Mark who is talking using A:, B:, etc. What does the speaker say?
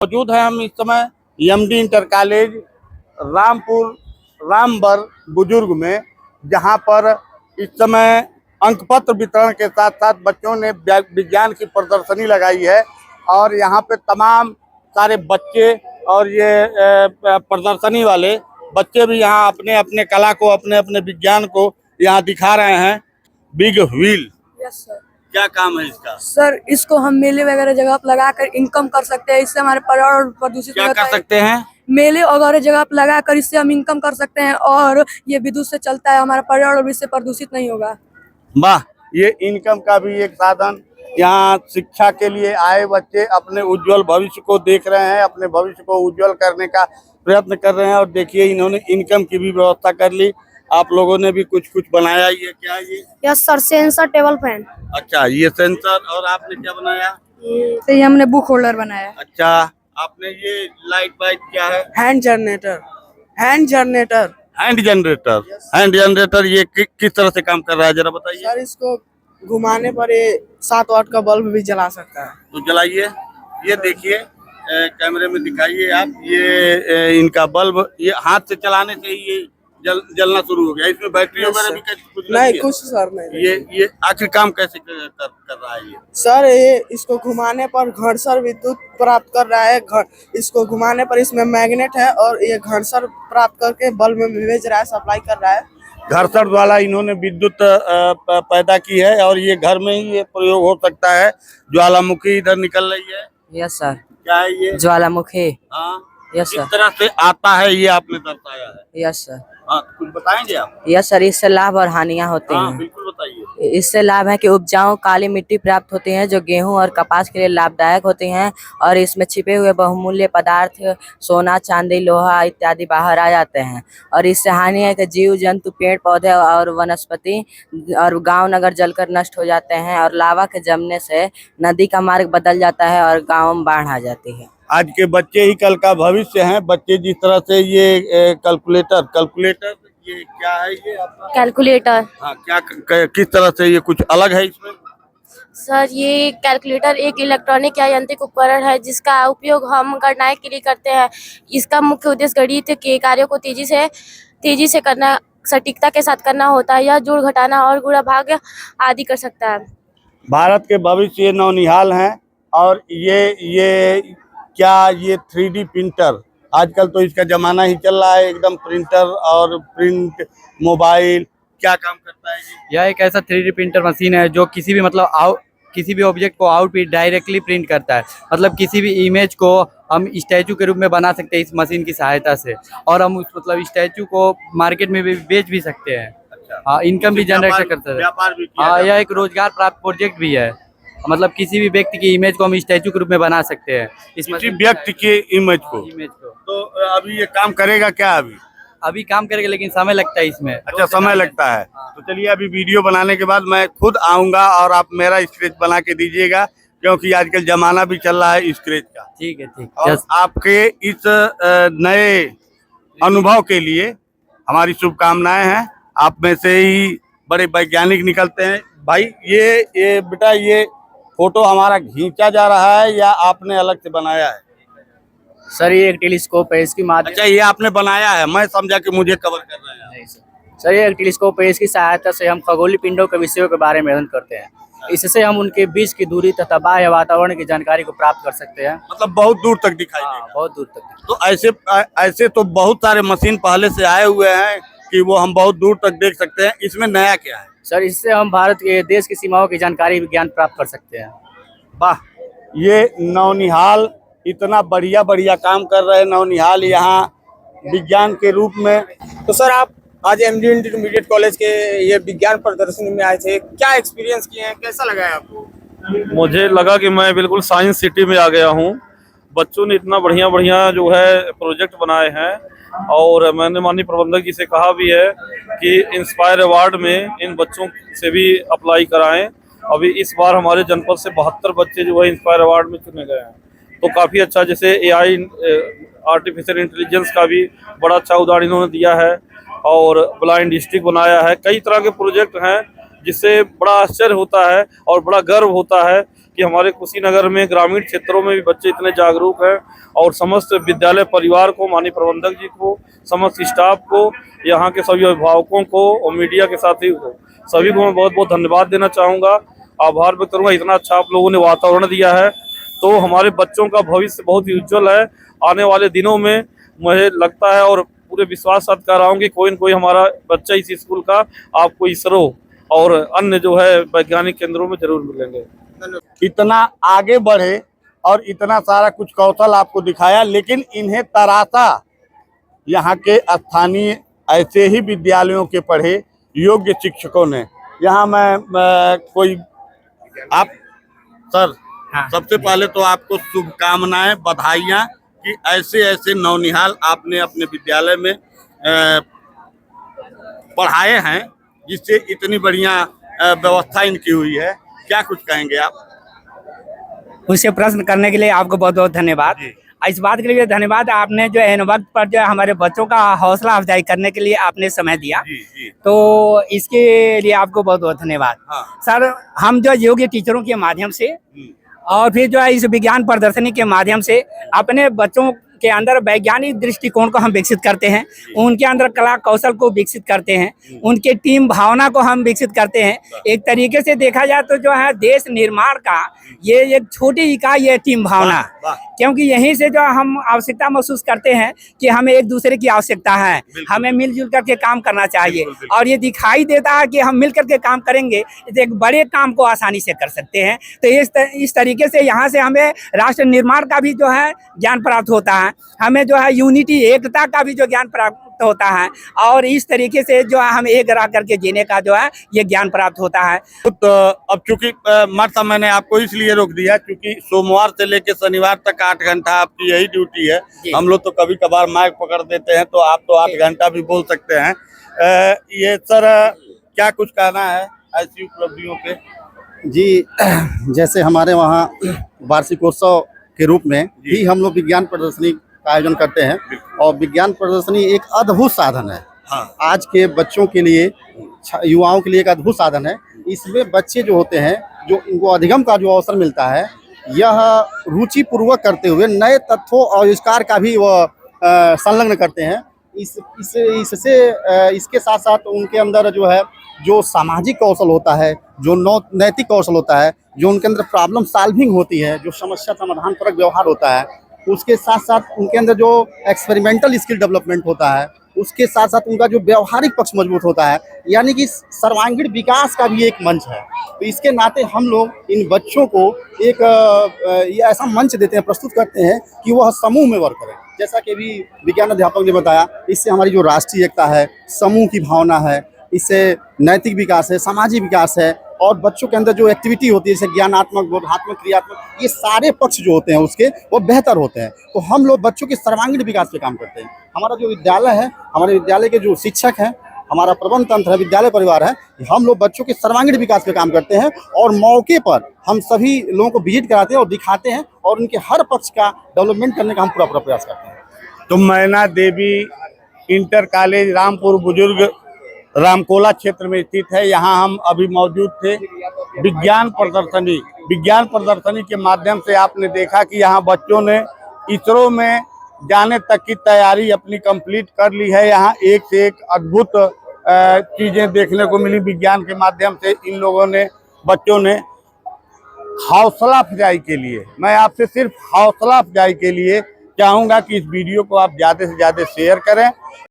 A: मौजूद है हम इस समय एमडी इंटर कॉलेज रामपुर रामबर बुजुर्ग में, जहां पर इस समय अंक पत्र वितरण के साथ साथ बच्चों ने विज्ञान की प्रदर्शनी लगाई है। और यहां पे तमाम सारे बच्चे और ये प्रदर्शनी वाले बच्चे भी यहां अपने अपने कला को, अपने अपने विज्ञान को यहां दिखा रहे हैं। Big wheel,
B: yes sir.
A: क्या काम है इसका?
B: सर इसको हम मेले वगैरह जगह पर लगाकर इनकम कर सकते हैं। इससे हमारे पर्यावरण प्रदूषित
A: क्या
B: होता
A: कर
B: है।
A: सकते हैं?
B: मेले वगैरह जगह पर लगाकर इससे हम इनकम कर सकते हैं और ये विद्युत से चलता है। हमारा पर्यावरण भी इससे प्रदूषित नहीं होगा।
A: वाह, ये इनकम का भी एक साधन। यहाँ शिक्षा के लिए आए बच्चे अपने उज्जवल भविष्य को देख रहे हैं, अपने भविष्य को उज्जवल करने का प्रयत्न कर रहे हैं। और देखिए इन्होंने इनकम की भी व्यवस्था कर ली। आप लोगों ने भी कुछ कुछ बनाया। ये क्या है ये?
B: Yes sir, sensor table fan.
A: अच्छा, ये सेंसर। और आपने क्या बनाया?
B: ये हमने बुक होल्डर बनाया।
A: अच्छा, आपने ये लाइट वाइट क्या है?
B: Hand generator. Hand generator.
A: Hand generator. Hand generator ये किस तरह से काम कर रहा है, जरा बताइए।
B: सर इसको घुमाने पर ये 7 वाट का बल्ब भी जला सकता है।
A: तो जलाइए, ये देखिए, कैमरे में दिखाइए आप। ये इनका बल्ब, ये हाथ से चलाने से ही ये जलना शुरू हो गया। इसमें बैटरी वगैरह भी कुछ
B: नहीं,
A: है?
B: कुछ सर नहीं।
A: ये आखिर काम कैसे कर रहा है ये?
B: सर ये इसको घुमाने पर घर्षण विद्युत प्राप्त कर रहा है। इसको घुमाने पर इसमें मैग्नेट है और ये घर्षण प्राप्त करके बल्ब में भेज रहा है, सप्लाई कर रहा है।
A: घर्षण द्वारा इन्होंने विद्युत पैदा की है और ये घर में ही ये प्रयोग हो सकता है। ज्वालामुखी इधर निकल रही है।
C: Yes sir.
A: क्या है ये?
C: ज्वालामुखी।
A: हाँ,
C: यस
A: किस
C: सर।
A: तरह से आता है ये आपने दर्शाया है।
C: Yes sir.
A: हाँ, कुछ बताएंगे आप?
C: यस सर, इससे लाभ और हानियां होते
A: हाँ
C: हैं।
A: बिल्कुल बताइए।
C: इससे लाभ है कि उपजाऊ काली मिट्टी प्राप्त होती है जो गेहूं और कपास के लिए लाभदायक होती हैं। और इसमें छिपे हुए बहुमूल्य पदार्थ सोना, चांदी, लोहा इत्यादि बाहर आ जाते हैं। और इससे हानि है कि जीव जंतु, पेड़ पौधे और वनस्पति और गांव नगर जलकर नष्ट हो जाते हैं। और लावा के जमने से नदी का मार्ग बदल जाता है और गाँव में बाढ़ आ जाती है।
A: आज के बच्चे ही कल का भविष्य हैं। बच्चे जिस तरह से ये कैलकुलेटर ये क्या है ये आपका?
D: कैलकुलेटर।
A: हाँ, किस तरह से ये कुछ अलग है इसमें?
D: सर ये कैलकुलेटर एक इलेक्ट्रॉनिक या यांत्रिक उपकरण है जिसका उपयोग हम गणनाएं के लिए करते हैं। इसका मुख्य उद्देश्य गणित के कार्यों को तेजी से करना, सटीकता के साथ करना होता है। यह जोड़, घटाना और गुणा भाग आदि कर सकता है।
A: भारत के भविष्य ये नौनिहाल हैं। और ये क्या, ये 3D प्रिंटर आजकल तो इसका जमाना ही चल रहा है। एकदम प्रिंटर और प्रिंट मोबाइल क्या काम करता है ये?
E: यह एक ऐसा 3D प्रिंटर मशीन है जो किसी भी ऑब्जेक्ट को आउटपुट डायरेक्टली प्रिंट करता है। मतलब किसी भी इमेज को हम स्टैचू के रूप में बना सकते हैं इस मशीन की सहायता से। और हम उस स्टैचू को मार्केट में भी बेच भी सकते हैं।
A: अच्छा।
E: हाँ, इनकम भी जनरेट करते हैं।
A: व्यापार भी किया
E: हाँ,
A: जाता
E: यह
A: है।
E: एक रोजगार प्राप्त प्रोजेक्ट भी है। मतलब किसी भी व्यक्ति की इमेज को हम स्टैचू के रूप में बना सकते हैं इस
A: किसी
E: मशीन
A: व्यक्ति के इमेज को। तो अभी ये काम करेगा क्या?
E: अभी काम करेगा लेकिन समय लगता है इसमें।
A: अच्छा, समय लगता है। तो चलिए, अभी वीडियो बनाने के बाद मैं खुद आऊंगा और आप मेरा स्केच बना के दीजिएगा, क्योंकि आजकल जमाना भी चल रहा है स्केच का।
E: ठीक है, ठीक।
A: और आपके इस नए अनुभव के लिए हमारी शुभकामनाएं हैं। आप में से ही बड़े वैज्ञानिक निकलते हैं। भाई ये बेटा, ये फोटो हमारा खींचा जा रहा है या आपने अलग से बनाया है?
F: सर ये एक टेलीस्कोप है, इसकी माध्यम।
A: अच्छा, ये आपने बनाया है, मैं समझा कि मुझे कवर कर रहे हैं।
F: नहीं सर, ये एक टेलीस्कोप है। इसकी सहायता से हम खगोलीय पिंडों के विषयों के बारे में अध्ययन करते हैं। इससे हम उनके बीच की दूरी तथा बाह्य वातावरण की जानकारी को प्राप्त कर सकते हैं।
A: मतलब बहुत दूर तक दिखाई
F: हाँ,
A: देगा।
F: बहुत दूर तक।
A: तो ऐसे तो बहुत सारे मशीन पहले से आए हुए हैं कि वो हम बहुत दूर तक देख सकते हैं। इसमें नया क्या है?
F: सर इससे हम भारत के देश की सीमाओं की जानकारी, विज्ञान प्राप्त कर सकते हैं।
A: वाह, ये नौनिहाल इतना बढ़िया काम कर रहे हैं। नौनिहाल यहाँ विज्ञान के रूप में।
G: तो सर आप आज एमडी इंटरमीडिएट कॉलेज के ये विज्ञान प्रदर्शनी में आए थे, क्या एक्सपीरियंस किए हैं, कैसा लगा है आपको?
H: मुझे लगा कि मैं बिल्कुल साइंस सिटी में आ गया हूँ। बच्चों ने इतना बढ़िया जो है प्रोजेक्ट बनाए हैं। और मैंने माननीय प्रबंधक जी से कहा भी है कि इंस्पायर अवार्ड में इन बच्चों से भी अप्लाई कराएं। अभी इस बार हमारे जनपद से 72 बच्चे जो है इंस्पायर अवार्ड में चुने गए हैं। तो काफ़ी अच्छा, जैसे AI आर्टिफिशियल इंटेलिजेंस का भी बड़ा अच्छा उदाहरण इन्होंने दिया है। और ब्लाइंड डिस्ट्रिक्ट बनाया है। कई तरह के प्रोजेक्ट हैं जिससे बड़ा आश्चर्य होता है और बड़ा गर्व होता है कि हमारे कुशीनगर में ग्रामीण क्षेत्रों में भी बच्चे इतने जागरूक हैं, और समस्त विद्यालय परिवार को, माननीय प्रबंधक जी को, समस्त स्टाफ को, यहाँ के सभी अभिभावकों को और मीडिया के साथी को, सभी को मैं बहुत बहुत धन्यवाद देना चाहूँगा, आभार व्यक्त करूँगा। इतना अच्छा आप लोगों ने वातावरण दिया है, तो हमारे बच्चों का भविष्य बहुत ही उज्जवल है। आने वाले दिनों में मुझे लगता है और पूरे विश्वास साथ कह रहा हूँ कि कोई न कोई हमारा बच्चा इस स्कूल का आपको इसरो और अन्य जो है वैज्ञानिक केंद्रों में जरूर मिलेंगे।
A: इतना आगे बढ़े और इतना सारा कुछ कौशल आपको दिखाया, लेकिन इन्हें तराशा यहाँ के स्थानीय ऐसे ही विद्यालयों के पढ़े योग्य शिक्षकों ने। यहाँ मैं कोई आप सर, सबसे पहले तो आपको शुभकामनाएं, बधाइयाँ कि ऐसे ऐसे नौनिहाल आपने अपने विद्यालय में पढ़ाए हैं, जिससे इतनी बढ़िया व्यवस्था इनकी हुई है। क्या कुछ कहेंगे आप?
F: मुझसे प्रश्न करने के लिए आपको बहुत बहुत धन्यवाद। इस बात के लिए धन्यवाद, आपने जो एन वक्त पर जो हमारे बच्चों का हौसला अफजाई करने के लिए आपने समय दिया, तो इसके लिए आपको बहुत बहुत धन्यवाद। सर, हम जो योग्य टीचरों के माध्यम से और फिर जो है इस विज्ञान प्रदर्शनी के माध्यम से अपने बच्चों के अंदर वैज्ञानिक दृष्टिकोण को हम विकसित करते हैं, उनके अंदर कला कौशल को विकसित करते हैं, उनके टीम भावना को हम विकसित करते हैं। एक तरीके से देखा जाए तो जो है देश निर्माण का ये एक छोटी इकाई है टीम भावना, क्योंकि यहीं से जो हम आवश्यकता महसूस करते हैं कि हमें एक दूसरे की आवश्यकता है, हमें मिलजुल करके काम करना चाहिए, और ये दिखाई देता है कि हम मिल करके काम करेंगे तो एक बड़े काम को आसानी से कर सकते हैं। तो इस तरीके से यहाँ से हमें राष्ट्र निर्माण का भी जो है ज्ञान प्राप्त होता है, हमें जो है यूनिटी, एकता का भी जो ज्ञान प्राप्त होता है, और इस तरीके से जो है हम एक रह करके जीने का जो है ये ज्ञान प्राप्त होता है।
A: तो अब चूंकि मर्ता मैंने आपको इसलिए रोक दिया क्योंकि सोमवार से लेकर शनिवार तक 8 घंटा आपकी यही ड्यूटी है। हम लोग तो कभी कभार माइक पकड़ देते हैं, तो आप तो 8 घंटा भी बोल सकते हैं। ये सर क्या कुछ कहना है ऐसी उपलब्धियों पे?
I: जी, जैसे हमारे वहाँ वार्षिकोत्सव के रूप में भी हम लोग विज्ञान प्रदर्शनी का आयोजन करते हैं, और विज्ञान प्रदर्शनी एक अद्भुत साधन है। आज के बच्चों के लिए, युवाओं के लिए एक अद्भुत साधन है। इसमें बच्चे जो होते हैं, जो इनको अधिगम का जो अवसर मिलता है, यह रुचि पूर्वक करते हुए नए तत्वों और आविष्कार का भी वह संलग्न करते हैं। इसके साथ साथ उनके अंदर जो है जो सामाजिक कौशल होता है, जो नैतिक कौशल होता है, जो उनके अंदर प्रॉब्लम सॉल्विंग होती है, जो समस्या समाधान परक व्यवहार होता है, उसके साथ साथ उनके अंदर जो एक्सपेरिमेंटल स्किल डेवलपमेंट होता है, उसके साथ साथ उनका जो व्यवहारिक पक्ष मजबूत होता है, यानी कि सर्वांगीण विकास का भी एक मंच है। तो इसके नाते हम लोग इन बच्चों को एक ये ऐसा मंच देते हैं, प्रस्तुत करते हैं कि वह समूह में वर्क करें। जैसा कि भी विज्ञान अध्यापक ने बताया, इससे हमारी जो राष्ट्रीय एकता है, समूह की भावना है, इससे नैतिक विकास है, सामाजिक विकास है, और बच्चों के अंदर जो एक्टिविटी होती है जैसे ज्ञानात्मक, बोधात्मक, क्रियात्मक, ये सारे पक्ष जो होते हैं उसके वो बेहतर होते हैं। तो हम लोग बच्चों के सर्वांगीण विकास पे काम करते हैं। हमारा जो विद्यालय है, हमारे विद्यालय के जो शिक्षक हैं, हमारा प्रबंध तंत्र है, विद्यालय परिवार है, हम लोग बच्चों के सर्वांगीण विकास पे काम करते हैं, और मौके पर हम सभी लोगों को विजिट कराते हैं और दिखाते हैं, और उनके हर पक्ष का डेवलपमेंट करने का हम पूरा प्रयास करते हैं।
A: तो मैना देवी इंटर कॉलेज रामपुर बुजुर्ग रामकोला क्षेत्र में स्थित है। यहाँ हम अभी मौजूद थे। विज्ञान प्रदर्शनी के माध्यम से आपने देखा कि यहाँ बच्चों ने इसरो में जाने तक की तैयारी अपनी कंप्लीट कर ली है। यहाँ एक से एक अद्भुत चीजें देखने को मिली। विज्ञान के माध्यम से इन लोगों ने, बच्चों ने हौसला अफजाई के लिए, मैं आपसे सिर्फ हौसला अफजाई के लिए चाहूँगा कि इस वीडियो को आप ज़्यादा से ज़्यादा शेयर करें।